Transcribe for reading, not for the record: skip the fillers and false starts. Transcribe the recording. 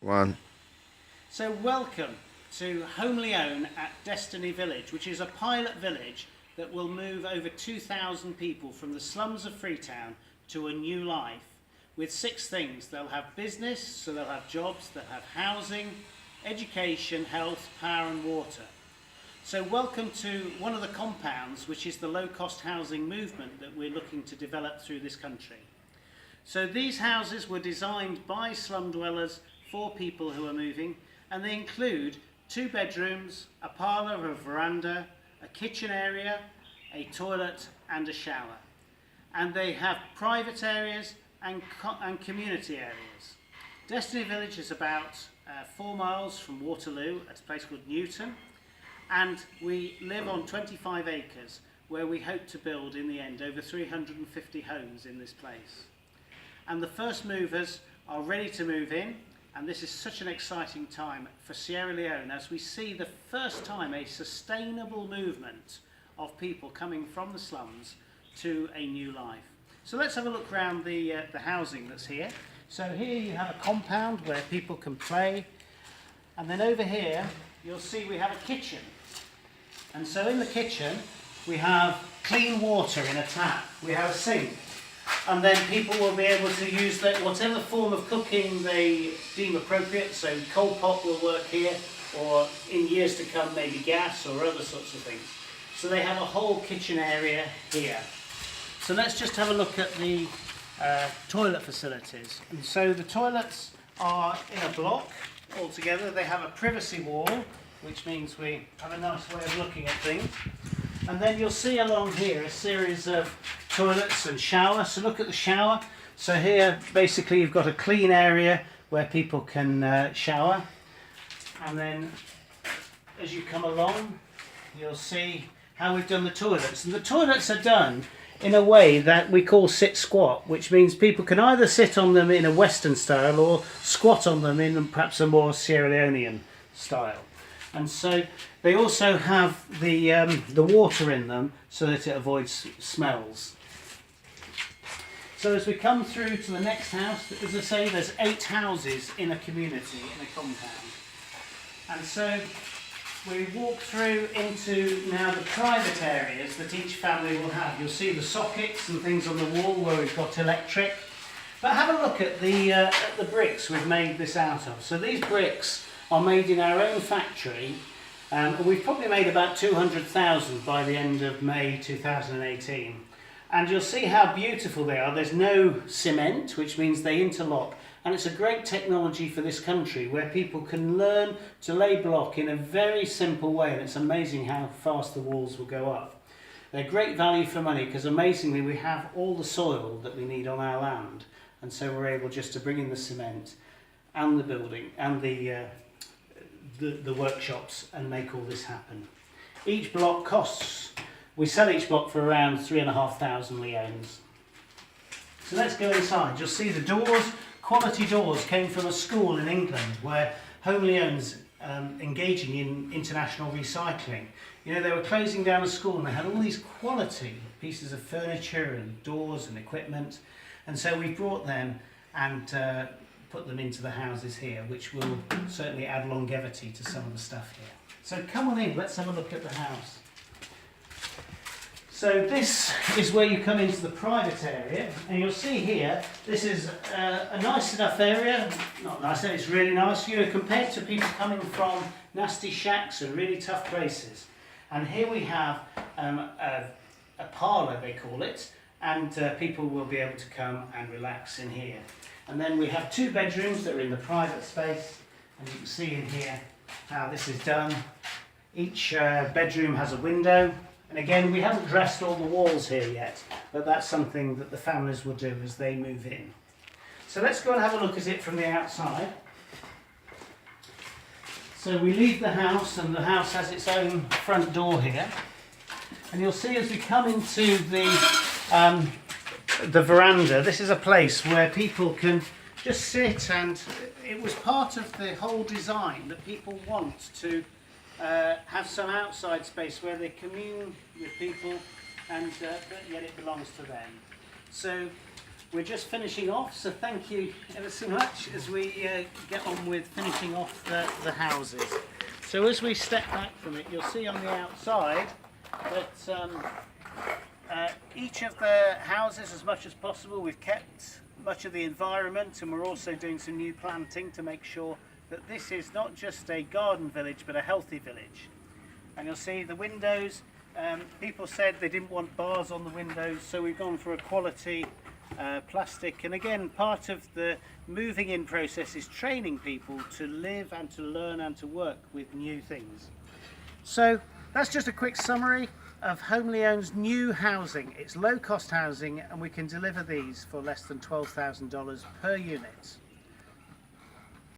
One. So welcome to Homely Own at Destiny Village, which is a pilot village that will move over 2,000 people from the slums of Freetown to a new life with 6 things. They'll have business, so they'll have jobs, they'll have housing, education, health, power and water. So welcome to one of the compounds, which is the low-cost housing movement that we're looking to develop through this country. So these houses were designed by slum dwellers for people who are moving, and they include 2 bedrooms, a parlour, a veranda, a kitchen area, a toilet and a shower. And they have private areas and community areas. Destiny Village is about 4 miles from Waterloo at a place called Newton, and we live on 25 acres where we hope to build in the end over 350 homes in this place. And the first movers are ready to move in, and this is such an exciting time for Sierra Leone as we see the first time a sustainable movement of people coming from the slums to a new life. So let's have a look around the housing that's here. So here you have a compound where people can play, and then over here you'll see we have a kitchen. And so in the kitchen we have clean water in a tap, we have a sink, and then people will be able to use whatever form of cooking they deem appropriate. So coal pot will work here, or in years to come maybe gas or other sorts of things. So they have a whole kitchen area here. So let's just have a look at the toilet facilities. And so the toilets are in a block altogether. They have a privacy wall, which means we have a nice way of looking at things. And then you'll see along here a series of toilets and shower. So look at the shower. So here basically you've got a clean area where people can shower. And then as you come along you'll see how we've done the toilets. And the toilets are done in a way that we call sit squat, which means people can either sit on them in a Western style or squat on them in perhaps a more Sierra Leonean style. And so they also have the water in them so that it avoids smells. So as we come through to the next house, as I say, there's 8 houses in a community, in a compound. And so we walk through into now the private areas that each family will have. You'll see the sockets and things on the wall where we've got electric. But have a look at the bricks we've made this out of. So these bricks are made in our own factory, and we've probably made about 200,000 by the end of May 2018. And you'll see how beautiful they are. There's no cement, which means they interlock, and it's a great technology for this country where people can learn to lay block in a very simple way, and it's amazing how fast the walls will go up. They're great value for money because amazingly we have all the soil that we need on our land, and so we're able just to bring in the cement and the building and the workshops and make all this happen. Each block costs, we sell each block for around 3,500 leones. So let's go inside. You'll see the doors, quality doors, came from a school in England where Homely Own's engaging in international recycling. You know, they were closing down a school and they had all these quality pieces of furniture and doors and equipment, and so we brought them and put them into the houses here, which will certainly add longevity to some of the stuff here. So come on in, let's have a look at the house. So this is where you come into the private area, and you'll see here, this is a nice enough area. Not nice, it's really nice, you know, compared to people coming from nasty shacks and really tough places. And here we have a parlour, they call it, and people will be able to come and relax in here. And then we have 2 bedrooms that are in the private space, and you can see in here how this is done. Each bedroom has a window, and again we haven't dressed all the walls here yet, but that's something that the families will do as they move in. So let's go and have a look at it from the outside. So we leave the house, and the house has its own front door here, and you'll see as we come into the veranda, this is a place where people can just sit, and it was part of the whole design that people want to have some outside space where they commune with people, and but yet it belongs to them. So we're just finishing off, so thank you ever so much as we get on with finishing off the houses. So as we step back from it, you'll see on the outside that each of the houses, as much as possible, we've kept much of the environment, and we're also doing some new planting to make sure that this is not just a garden village but a healthy village. And you'll see the windows, people said they didn't want bars on the windows, so we've gone for a quality plastic. And again, part of the moving in process is training people to live and to learn and to work with new things. So that's just a quick summary of Homely Own's new housing. It's low cost housing, and we can deliver these for less than $12,000 per unit.